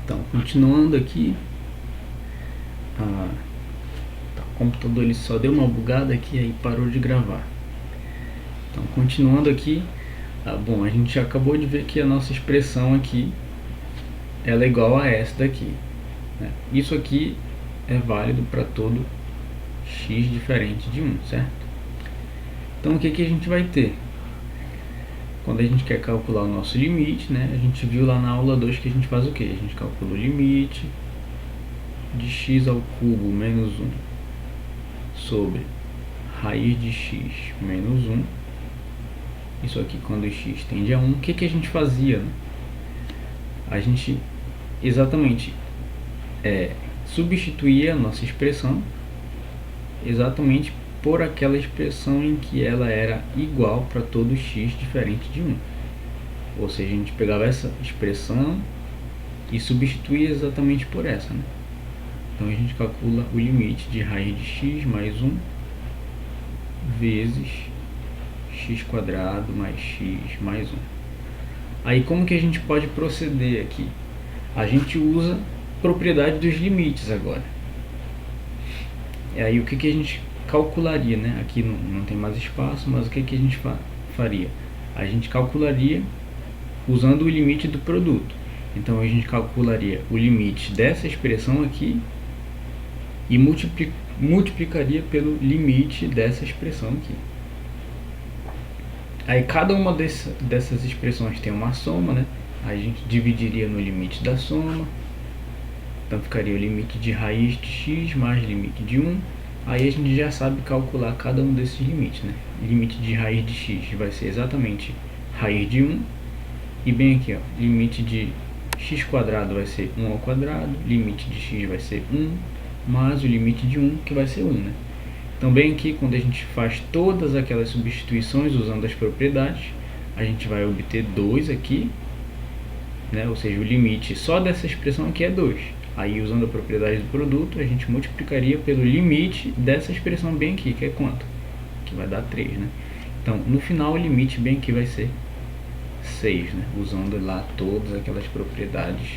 Então, continuando aqui, o computador ele só deu uma bugada aqui, aí parou de gravar. Então, continuando aqui, bom, a gente já acabou de ver que a nossa expressão aqui ela é igual a essa daqui, né? Isso aqui é válido para todo x diferente de 1, certo? Então, o que a gente vai ter? Quando a gente quer calcular o nosso limite, né? A gente viu lá na aula 2 que a gente faz o quê? A gente calcula o limite de x ao cubo menos 1 sobre raiz de x menos 1. Isso aqui quando x tende a 1. O que a gente fazia, né? A gente exatamente substituía a nossa expressão exatamente por aquela expressão em que ela era igual para todo x diferente de 1. Ou seja, a gente pegava essa expressão e substituía exatamente por essa, né? Então a gente calcula o limite de raiz de x mais 1 vezes x quadrado mais x mais 1. Aí como que a gente pode proceder aqui? A gente usa propriedade dos limites agora. E aí o que a gente calcularia, né? Aqui não tem mais espaço, mas o que a gente faria? A gente calcularia usando o limite do produto. Então a gente calcularia o limite dessa expressão aqui e multiplicaria pelo limite dessa expressão aqui. Aí cada uma dessas expressões tem uma soma, né? Aí a gente dividiria no limite da soma. Então ficaria o limite de raiz de x mais limite de 1. Aí a gente já sabe calcular cada um desses limites, né? Limite de raiz de x vai ser exatamente raiz de 1. E bem aqui, ó, limite de x quadrado vai ser 1 ao quadrado. Limite de x vai ser 1, mais o limite de 1, que vai ser 1, né? Então bem aqui, quando a gente faz todas aquelas substituições usando as propriedades, a gente vai obter 2 aqui, né? Ou seja, o limite só dessa expressão aqui é 2. Aí usando a propriedade do produto, a gente multiplicaria pelo limite dessa expressão bem aqui, que é quanto? Que vai dar 3, né? Então no final o limite bem aqui vai ser 6, né? Usando lá todas aquelas propriedades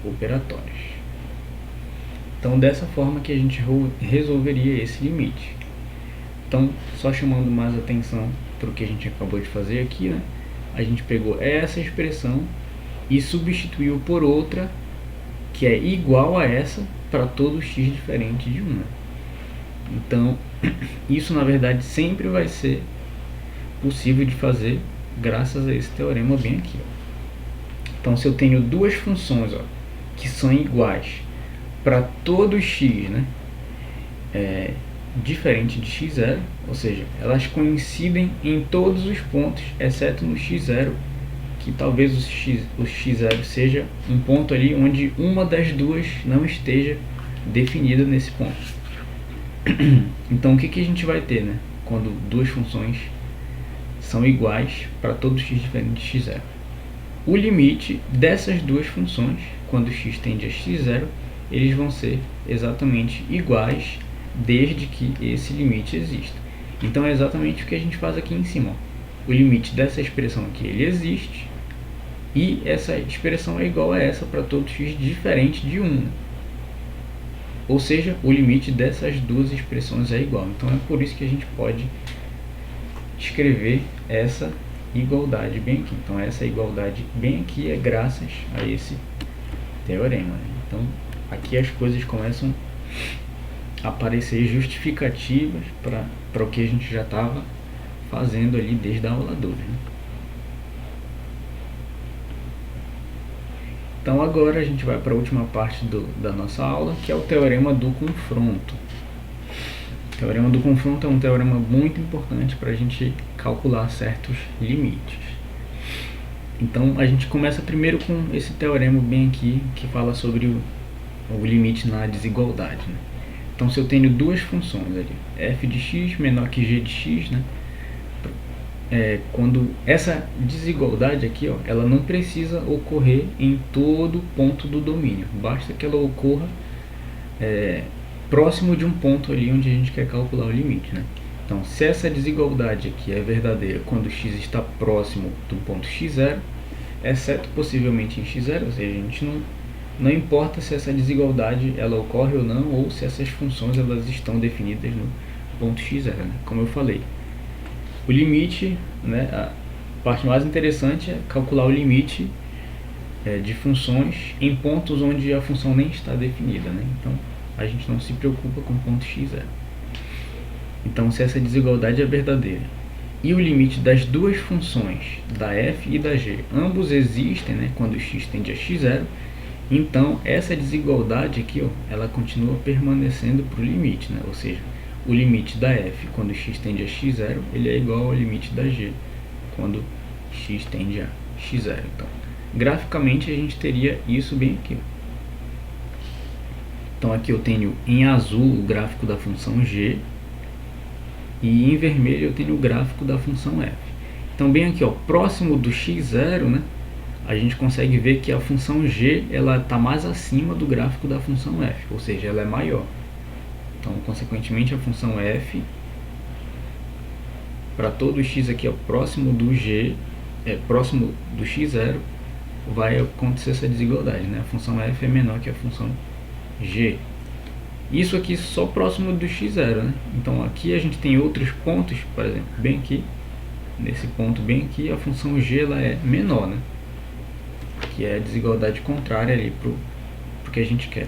operatórias. Então dessa forma que a gente resolveria esse limite. Então, só chamando mais atenção para o que a gente acabou de fazer aqui, né? A gente pegou essa expressão e substituiu por outra que é igual a essa para todo x diferente de 1. Né? Então, isso na verdade sempre vai ser possível de fazer graças a esse teorema bem aqui. Ó. Então, se eu tenho duas funções, ó, que são iguais para todo x, né? Diferente de x0, ou seja, elas coincidem em todos os pontos, exceto no x0, que talvez o x0 seja um ponto ali onde uma das duas não esteja definida nesse ponto. Então o que a gente vai ter, né, quando duas funções são iguais para todo x diferente de x0? O limite dessas duas funções, quando x tende a x0, eles vão ser exatamente iguais desde que esse limite exista. Então é exatamente o que a gente faz aqui em cima. Ó. O limite dessa expressão aqui ele existe e essa expressão é igual a essa para todo x diferente de 1. Ou seja, o limite dessas duas expressões é igual. Então é por isso que a gente pode escrever essa igualdade bem aqui. Então essa igualdade bem aqui é graças a esse teorema. Então aqui as coisas começam a aparecer justificativas para o que a gente já estava fazendo ali desde a aula 2. Né? Então agora a gente vai para a última parte da nossa aula, que é o teorema do confronto. O teorema do confronto é um teorema muito importante para a gente calcular certos limites. Então a gente começa primeiro com esse teorema bem aqui, que fala sobre o limite na desigualdade. Né? Então se eu tenho duas funções ali, f de x menor que g de x, né? Quando essa desigualdade aqui, ó, ela não precisa ocorrer em todo ponto do domínio, basta que ela ocorra próximo de um ponto ali onde a gente quer calcular o limite. Né? Então se essa desigualdade aqui é verdadeira quando x está próximo do ponto x0, exceto possivelmente em x0, ou seja, a gente não importa se essa desigualdade ela ocorre ou não, ou se essas funções elas estão definidas no ponto x0, né? Como eu falei, o limite, né, a parte mais interessante é calcular o limite de funções em pontos onde a função nem está definida, né? Então a gente não se preocupa com o ponto x0. Então, se essa desigualdade é verdadeira e o limite das duas funções, da f e da g, ambos existem, né, quando x tende a x0, então essa desigualdade aqui, ó, ela continua permanecendo para o limite, né? Ou seja, o limite da f quando x tende a x0 ele é igual ao limite da g quando x tende a x0. Então, graficamente a gente teria isso bem aqui, ó. Então aqui eu tenho em azul o gráfico da função g e em vermelho eu tenho o gráfico da função f. Então bem aqui, ó, próximo do x0, né, a gente consegue ver que a função g ela está mais acima do gráfico da função f, ou seja, ela é maior. Então, consequentemente, a função f, para todo x aqui, ó, próximo do g, próximo do x0, vai acontecer essa desigualdade, né? A função f é menor que a função g. Isso aqui só próximo do x0, né? Então aqui a gente tem outros pontos, por exemplo, bem aqui, nesse ponto bem aqui, a função g ela é menor, né? Que é a desigualdade contrária ali pro que a gente quer.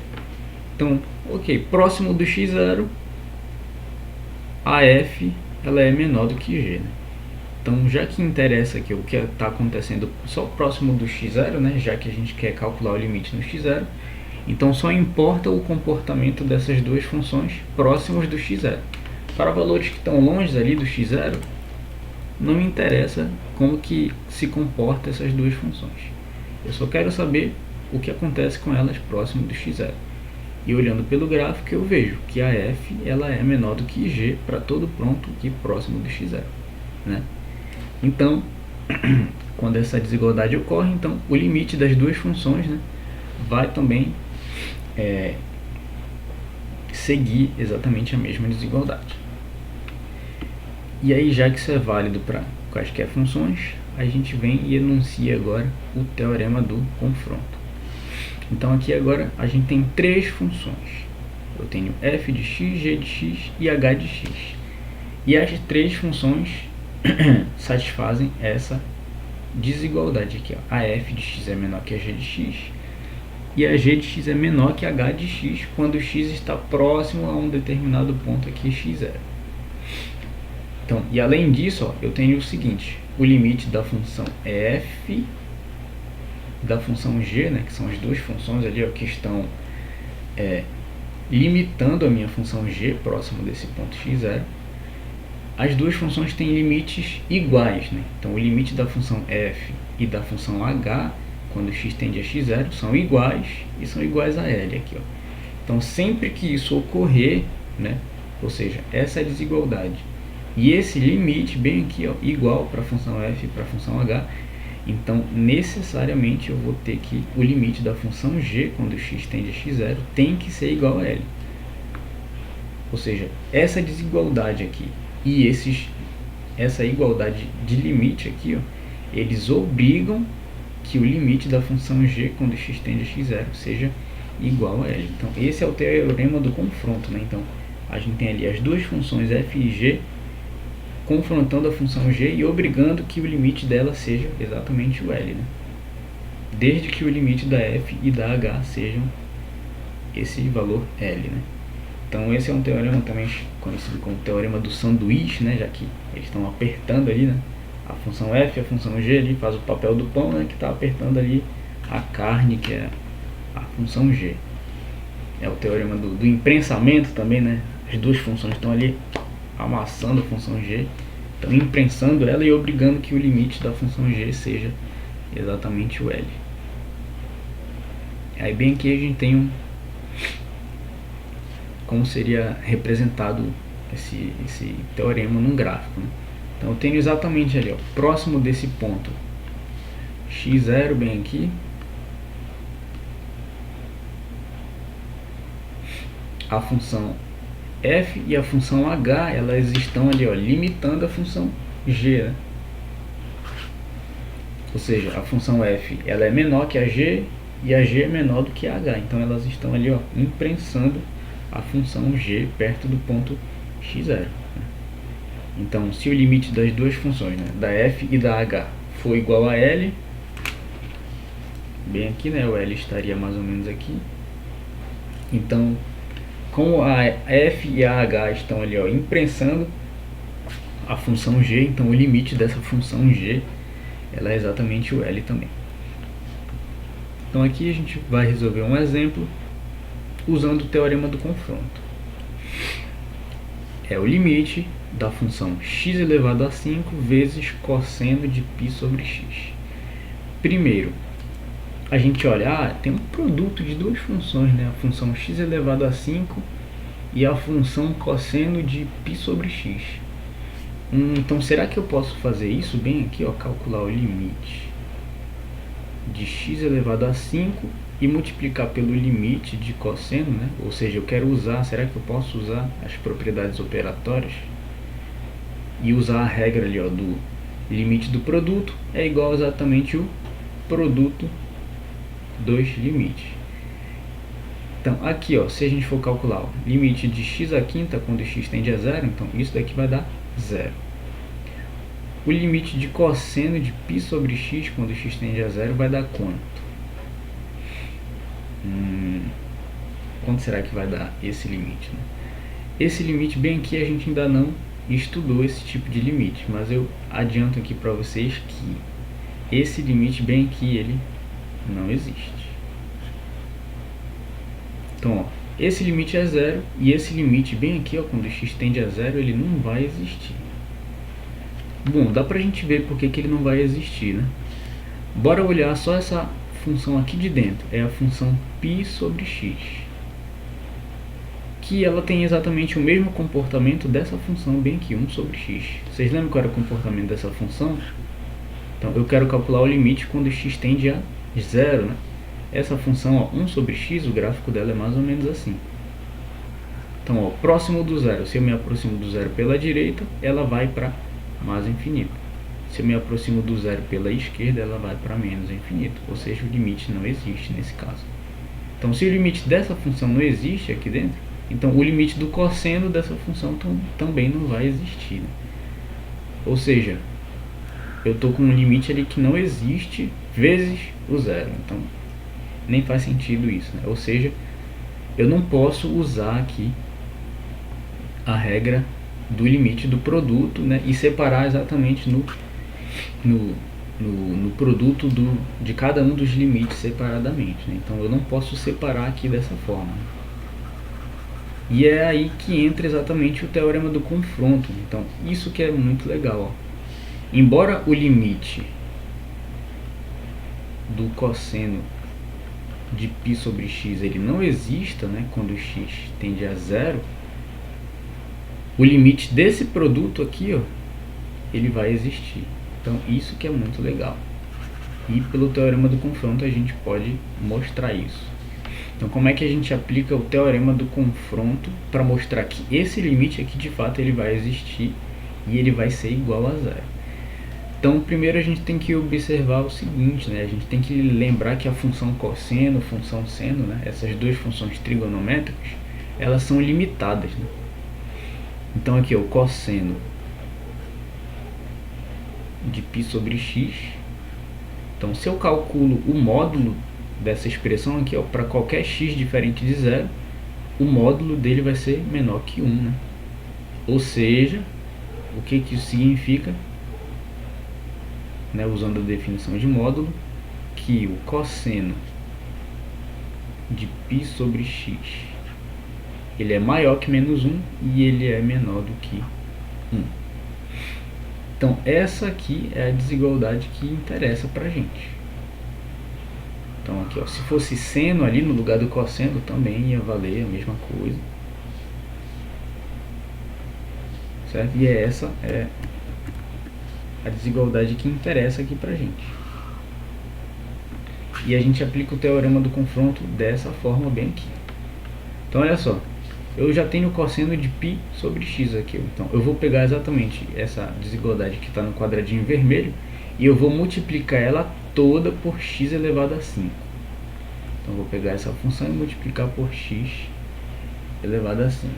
Então, ok, próximo do x0, a f ela é menor do que g, né? Então, já que interessa aqui o que está acontecendo só próximo do x0, né? Já que a gente quer calcular o limite no x0, então só importa o comportamento dessas duas funções próximos do x0. Para valores que estão longe ali do x0, não me interessa como que se comporta essas duas funções. Eu só quero saber o que acontece com elas próximo do x0. E olhando pelo gráfico eu vejo que a f ela é menor do que g para todo ponto aqui próximo do x0, né? Então, quando essa desigualdade ocorre, então o limite das duas funções, né, vai também seguir exatamente a mesma desigualdade. E aí, já que isso é válido para quaisquer funções, a gente vem e enuncia agora o teorema do confronto. Então aqui agora a gente tem três funções. Eu tenho f de x, g de x e h de x. E as três funções satisfazem essa desigualdade aqui, ó. A f de x é menor que a g de x e a g de x é menor que a h de x quando x está próximo a um determinado ponto aqui, x0. Então, e além disso, ó, eu tenho o seguinte, o limite da função f da função g, né, que são as duas funções ali, ó, que estão limitando a minha função g próximo desse ponto x0. As duas funções têm limites iguais, né? Então o limite da função f e da função h quando x tende a x0 são iguais e são iguais a L aqui, ó. Então sempre que isso ocorrer, né, ou seja, essa desigualdade e esse limite bem aqui, ó, igual para a função f e para a função h, então necessariamente eu vou ter que o limite da função g quando x tende a x0 tem que ser igual a L. Ou seja, essa desigualdade aqui e essa igualdade de limite aqui, ó, eles obrigam que o limite da função g quando x tende a x0 seja igual a L. Então esse é o teorema do confronto, né? Então a gente tem ali as duas funções f e g confrontando a função g e obrigando que o limite dela seja exatamente o L, né? Desde que o limite da f e da h sejam esse valor L, né? Então esse é um teorema também conhecido como teorema do sanduíche, né? Já que eles estão apertando ali, né? A função f e a função g ali faz o papel do pão, né? Que está apertando ali a carne, que é a função g. É o teorema do imprensamento também, né? As duas funções estão ali amassando a função g, estão imprensando ela e obrigando que o limite da função g seja exatamente o L. Aí bem aqui a gente tem como seria representado esse teorema num gráfico, né? Então eu tenho exatamente ali, ó, próximo desse ponto x0 bem aqui, a função f e a função h, elas estão ali, ó, limitando a função g, né? Ou seja, a função f ela é menor que a g e a g é menor do que a h. Então elas estão ali, ó, imprensando a função g perto do ponto x0. Então, se o limite das duas funções, né, da f e da h, for igual a L, bem aqui, né, o L estaria mais ou menos aqui. Então, como a f e a h estão ali, ó, imprensando a função g, então o limite dessa função g, ela é exatamente o L também. Então aqui a gente vai resolver um exemplo usando o teorema do confronto. É o limite da função x elevado a 5 vezes cosseno de π sobre x. Primeiro, a gente olha, tem um produto de duas funções, né? A função x elevado a 5 e a função cosseno de π sobre x. Então, será que eu posso fazer isso bem aqui, ó, calcular o limite de x elevado a 5 e multiplicar pelo limite de cosseno, né? Ou seja, eu quero usar, será que eu posso usar as propriedades operatórias e usar a regra ali, ó, do limite do produto é igual exatamente o produto dos limites. Então aqui, ó, se a gente for calcular o limite de x à quinta quando x tende a zero, então isso daqui vai dar zero. O limite de cosseno de π sobre x quando x tende a zero vai dar quanto? Quanto será que vai dar esse limite, né? Esse limite bem aqui a gente ainda não estudou esse tipo de limite, mas eu adianto aqui para vocês que esse limite bem aqui ele não existe. Então, ó, esse limite é zero e esse limite bem aqui, ó, quando x tende a zero, ele não vai existir. Bom, dá pra gente ver porque que ele não vai existir, né? Bora olhar só essa função aqui de dentro, é a função π sobre x, que ela tem exatamente o mesmo comportamento dessa função bem aqui, 1 sobre x. Vocês lembram qual era o comportamento dessa função? Então, eu quero calcular o limite quando x tende a zero, né? Essa função, ó, 1 sobre x, o gráfico dela é mais ou menos assim. Então, ó, próximo do zero, se eu me aproximo do zero pela direita, ela vai para mais infinito. Se eu me aproximo do zero pela esquerda, ela vai para menos infinito. Ou seja, o limite não existe nesse caso. Então, se o limite dessa função não existe aqui dentro, então o limite do cosseno dessa função também não vai existir, né? Ou seja, eu estou com um limite ali que não existe vezes o zero. Então, nem faz sentido isso, né? Ou seja, eu não posso usar aqui a regra do limite do produto, né, e separar exatamente no produto de cada um dos limites separadamente, né? Então eu não posso separar aqui dessa forma. E é aí que entra exatamente o teorema do confronto. Então isso que é muito legal, ó. Embora o limite do cosseno de π sobre x ele não exista, né, quando x tende a zero, o limite desse produto aqui, ó, ele vai existir. Então isso que é muito legal. E pelo teorema do confronto a gente pode mostrar isso. Então como é que a gente aplica o teorema do confronto para mostrar que esse limite aqui de fato ele vai existir e ele vai ser igual a zero? Então primeiro a gente tem que observar o seguinte, né? A gente tem que lembrar que a função cosseno, função seno, né? Essas duas funções trigonométricas, elas são limitadas, né? Então aqui o cosseno de π sobre x. Então se eu calculo o módulo dessa expressão aqui, ó, para qualquer x diferente de zero, o módulo dele vai ser menor que 1, né? Ou seja, o que isso significa, né, usando a definição de módulo, que o cosseno de π sobre x ele é maior que menos 1 e ele é menor do que 1. Então essa aqui é a desigualdade que interessa pra gente. Então aqui, ó, se fosse seno ali no lugar do cosseno também ia valer a mesma coisa, certo? E essa é a desigualdade que interessa aqui pra gente. E a gente aplica o teorema do confronto dessa forma bem aqui. Então olha só, eu já tenho o cosseno de π sobre x aqui. Então eu vou pegar exatamente essa desigualdade que está no quadradinho vermelho e eu vou multiplicar ela toda por x elevado a 5. Então vou pegar essa função e multiplicar por x elevado a 5.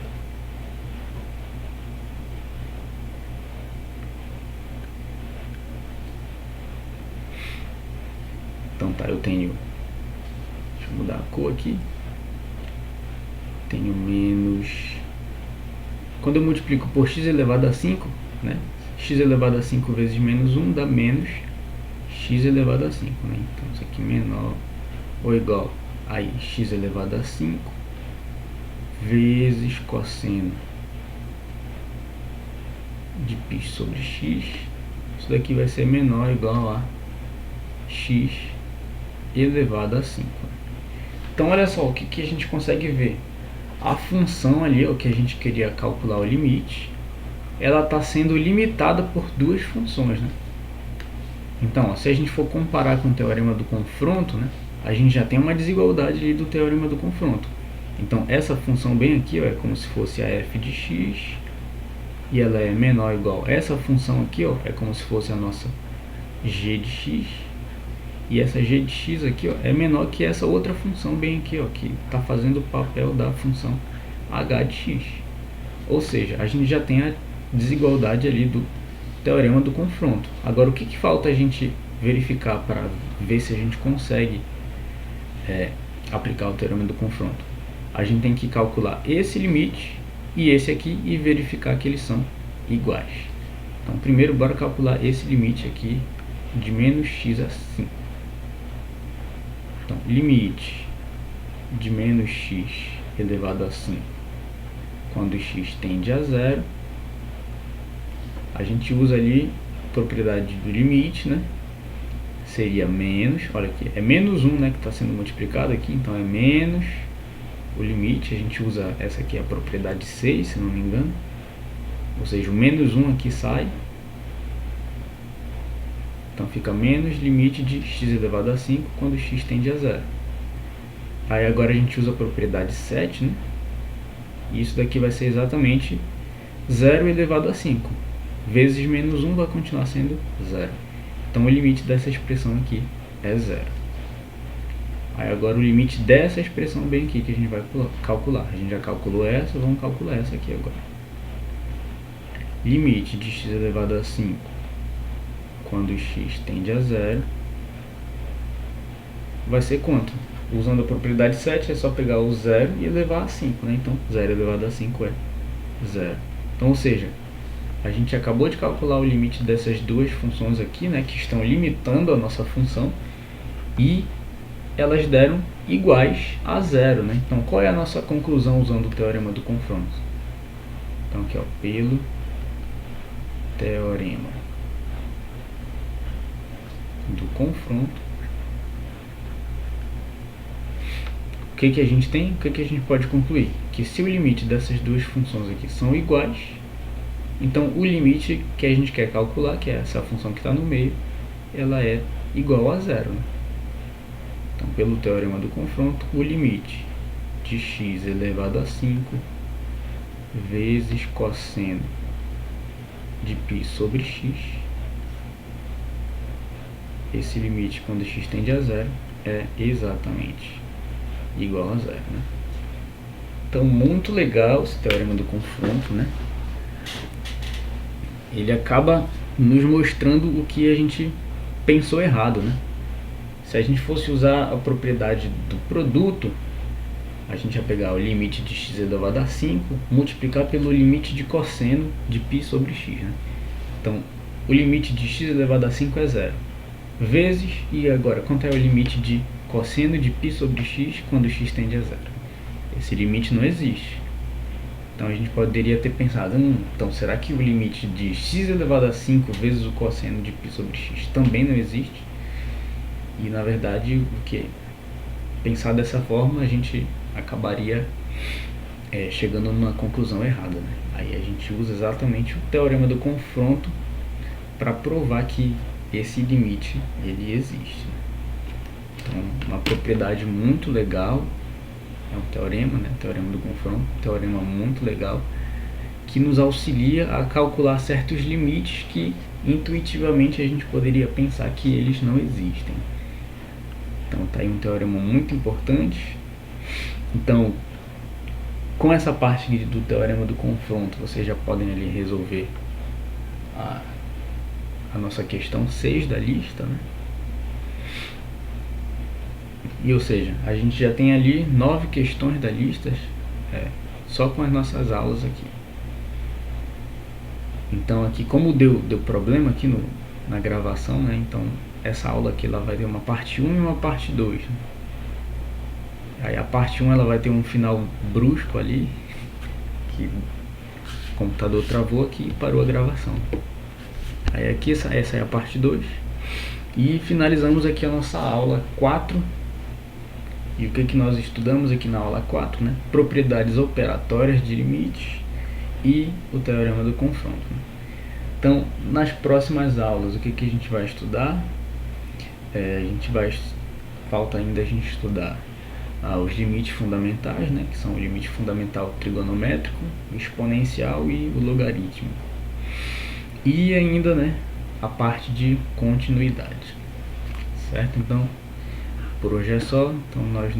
Então tá, eu tenho, deixa eu mudar a cor aqui, tenho menos, quando eu multiplico por x elevado a 5, né, x elevado a 5 vezes menos 1 dá menos x elevado a 5, né? Então isso aqui menor ou igual a x elevado a 5 vezes cosseno de π sobre x. Isso daqui vai ser menor ou igual a x elevado a 5. Então olha só o que a gente consegue ver. A função ali, o que a gente queria calcular o limite, ela está sendo limitada por duas funções, né? Então, ó, se a gente for comparar com o teorema do confronto, né, a gente já tem uma desigualdade ali do teorema do confronto. Então, essa função bem aqui, ó, é como se fosse a f de x, e ela é menor ou igual. Essa função aqui, ó, é como se fosse a nossa g de x, e essa g de x aqui, ó, é menor que essa outra função bem aqui, ó, que está fazendo o papel da função h de x. Ou seja, a gente já tem a desigualdade ali do teorema do confronto. Agora, o que falta a gente verificar para ver se a gente consegue aplicar o teorema do confronto? A gente tem que calcular esse limite e esse aqui e verificar que eles são iguais. Então, primeiro, bora calcular esse limite aqui de menos x a 5. Então, limite de menos x elevado a 5 quando x tende a 0. A gente usa ali a propriedade do limite, né? Seria menos, olha aqui, é menos 1, né, que está sendo multiplicado aqui, então é menos o limite. A gente usa essa aqui, a propriedade 6, se não me engano. Ou seja, o menos 1 aqui sai. Então fica menos limite de x elevado a 5 quando x tende a 0. Aí agora a gente usa a propriedade 7, né? E isso daqui vai ser exatamente 0 elevado a 5. Vezes menos 1 vai continuar sendo 0. Então o limite dessa expressão aqui é 0. Aí agora o limite dessa expressão bem aqui que a gente vai calcular. A gente já calculou essa, vamos calcular essa aqui agora. Limite de x elevado a 5 quando x tende a 0 vai ser quanto? Usando a propriedade 7 é só pegar o 0 e elevar a 5, né? Então 0 elevado a 5 é 0. Então, ou seja, a gente acabou de calcular o limite dessas duas funções aqui, né, que estão limitando a nossa função, e elas deram iguais a 0, né? Então, qual é a nossa conclusão usando o teorema do confronto? Então, aqui, ó, pelo teorema do confronto, o que a gente tem? O que a gente pode concluir? Que se o limite dessas duas funções aqui são iguais, então o limite que a gente quer calcular, que é essa função que está no meio, ela é igual a 0, né? Então, pelo teorema do confronto, o limite de x elevado a 5 vezes cosseno de π sobre x, esse limite quando x tende a 0 é exatamente igual a 0, né? Então, muito legal esse teorema do confronto, né? Ele acaba nos mostrando o que a gente pensou errado, né? Se a gente fosse usar a propriedade do produto, a gente ia pegar o limite de x elevado a 5, multiplicar pelo limite de cosseno de π sobre x, né? Então, o limite de x elevado a 5 é 0. Vezes, e agora, quanto é o limite de cosseno de π sobre x quando x tende a 0? Esse limite não existe. Então a gente poderia ter pensado, então será que o limite de x elevado a 5 vezes o cosseno de π sobre x também não existe? E na verdade, o que? Pensar dessa forma, a gente acabaria chegando numa conclusão errada, né? Aí a gente usa exatamente o teorema do confronto para provar que esse limite ele existe. Então, uma propriedade muito legal, é um teorema, né? Teorema do confronto, um teorema muito legal, que nos auxilia a calcular certos limites que intuitivamente a gente poderia pensar que eles não existem. Então, Tá aí um teorema muito importante. Então, com essa parte do teorema do confronto, vocês já podem ali resolver a nossa questão 6 da lista, né? E ou seja, a gente já tem ali 9 questões da lista só com as nossas aulas aqui. Então aqui, como deu problema aqui na gravação, né? Então essa aula aqui ela vai ter uma parte 1 e uma parte 2, né? Aí a parte 1 ela vai ter um final brusco ali, que o computador travou aqui e parou a gravação. Aí aqui essa é a parte 2. E finalizamos aqui a nossa aula 4. E o que nós estudamos aqui na aula 4, né? Propriedades operatórias de limites e o teorema do confronto. Então, nas próximas aulas, o que a gente vai estudar? Falta ainda a gente estudar os limites fundamentais, né? Que são o limite fundamental trigonométrico, o exponencial e o logaritmo. E ainda, né, a parte de continuidade. Certo? Então, por hoje é só. Então, nós